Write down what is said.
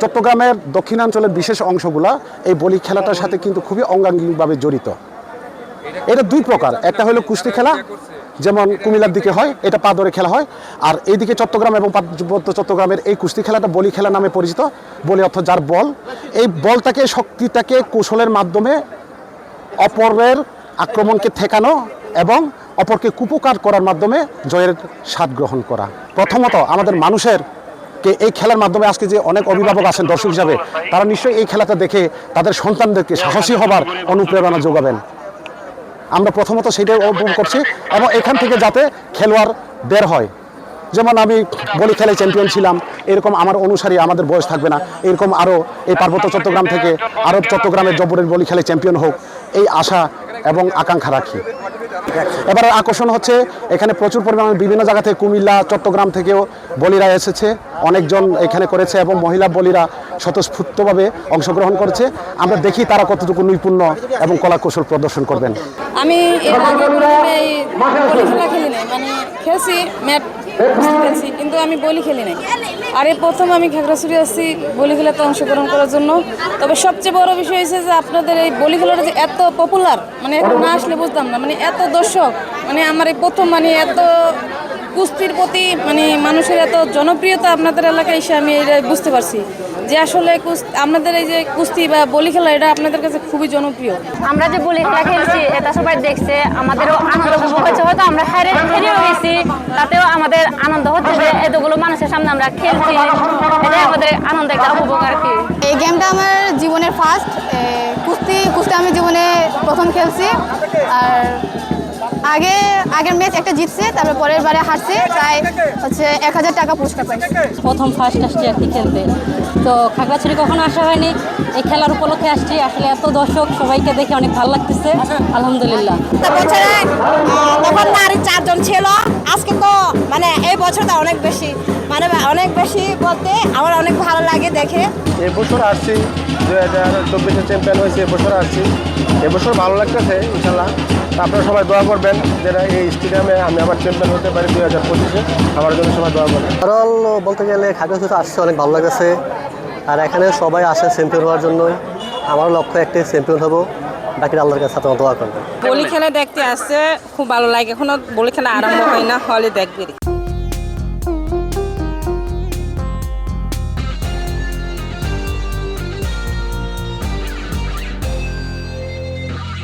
চট্টগ্রামের দক্ষিণাঞ্চলের বিশেষ অংশগুলা এই বলি খেলাটার সাথে কিন্তু খুবই অঙ্গাঙ্গিভাবে জড়িত। এটা দুই প্রকার, একটা হলো কুস্তি খেলা, যেমন কুমিল্লার দিকে হয়, এটা পা ধরে খেলা হয়। আর এইদিকে চট্টগ্রাম এবং পার্বত্য চট্টগ্রামের এই কুস্তি খেলাটা বলি খেলা নামে পরিচিত। বলি অর্থ যার বল, এই বলটাকে, শক্তিটাকে কৌশলের মাধ্যমে অপরের আক্রমণকে ঠেকানো এবং অপরকে কুপকার করার মাধ্যমে জয়ের স্বাদ গ্রহণ করা। প্রথমত আমাদের মানুষের এই খেলার মাধ্যমে আজকে যে অনেক অভিভাবক আছেন দর্শক হিসাবে, তারা নিশ্চয়ই এই খেলাটা দেখে তাদের সন্তানদেরকে সাহসী হবার অনুপ্রেরণা যোগাবেন। আমরা প্রথমত সেটাই উপভোগ করছি এবং এখান থেকে যাতে খেলোয়াড় বের হয়। যেমন আমি বলি খেলায় চ্যাম্পিয়ন ছিলাম, এরকম আমার অনুসারী, আমাদের বয়স থাকবে না, এরকম আরও এই পার্বত্য চট্টগ্রাম থেকে আরও চট্টগ্রামের জব্বরের বলি খেলায় চ্যাম্পিয়ন হোক, এই আশা এবং আকাঙ্ক্ষা রাখি। এবার আকর্ষণ হচ্ছে এখানে প্রচুর পরিমাণে বিভিন্ন জায়গা থেকে, কুমিল্লা, চট্টগ্রাম থেকেও বলিরা এসেছে, অনেকজন এখানে করেছে এবং মহিলা বলিরা স্বতঃস্ফূর্তভাবে অংশগ্রহণ করেছে। আমরা দেখি তারা কতটুকু নৈপুণ্য এবং কলা কৌশল প্রদর্শন করবেন। আমি এর আগে বলি খেলা খেলি নাই, মানে খেলছি ম্যাট খেলছি, কিন্তু আমি বলি খেলি নাই। আর এই প্রথম আমি খাগড়াছড়ি আসছি বলি খেলাতে অংশগ্রহণ করার জন্য। তবে সবচেয়ে বড় বিষয় হয়েছে যে আপনাদের এই বলি খেলাটা যে এত পপুলার, মানে এখন না আসলে বুঝতাম না, মানে এত দর্শক, মানে আমার এই প্রথম, মানে এত কুস্তির প্রতি মানে মানুষের এত জনপ্রিয়তা আপনাদের এলাকায় এসে আমি এটা বুঝতে পারছি যে আসলে আপনাদের এই যে কুস্তি বা বলি খেলা এটা আপনাদের কাছে খুবই জনপ্রিয়। আমরা যে বলি খেলা খেলছি এটা সবাই দেখছে, আমাদেরও আনন্দ উপভোগ হচ্ছে। হয়তো আমরা হেরেও গেছি, তাতেও আমাদের আনন্দ হচ্ছে যে এতগুলো মানুষের সামনে আমরা খেলছি, এটাই আমাদের আনন্দ একটা উপভোগ আর কি। এই গেমটা আমার জীবনের ফার্স্ট কুস্তি আমি জীবনে প্রথম খেলছি। আর আগের ম্যাচ একটা জিতছে, তারপরে পরের বারে হারছে, প্রায় হচ্ছে 1000 টাকা পুরস্কার পাই। প্রথম ফার্স্ট আসছি আর কি খেলতে, তো খাগড়াছড়ি কখনো আসা হয়নি, এই খেলার উপলক্ষে আসছি। আসলে এত দর্শক, সবাইকে দেখে অনেক ভালো লাগতেছে, আলহামদুলিল্লাহ। তখন নারী 4 জন ছিল, আজকে তো মানে এই বছরটা অনেক বেশি, মানে অনেক বেশি বলতে আমার অনেক ভালো লাগে দেখে। এবছর আসছি, 2024-এ চ্যাম্পিয়ন হয়েছে, এবছর আসছি, এবছর ভালো লাগতেছে ইনশাল্লাহ। আপনারা সবাই দোয়া করবেন যেটা এই স্টেডিয়ামে আমি আবার চ্যাম্পিয়ন হতে পারি 2025-এ, আমার জন্য সবাই দোয়া করবেন। কারণ বলতে গেলে খাগড়াছড়িতে আসছে অনেক ভালো লাগছে, আর এখানে সবাই আসে চ্যাম্পিয়ন হওয়ার জন্যই। আমার লক্ষ্য একটাই, চ্যাম্পিয়ন হবো, বাকি আল্লাহর কাছে আপনারা দোয়া করবেন। বলি খেলা দেখতে আসছে, খুব ভালো লাগে, এখনো বলি খেলা আরম্ভ হয় না, হলে দেখবে।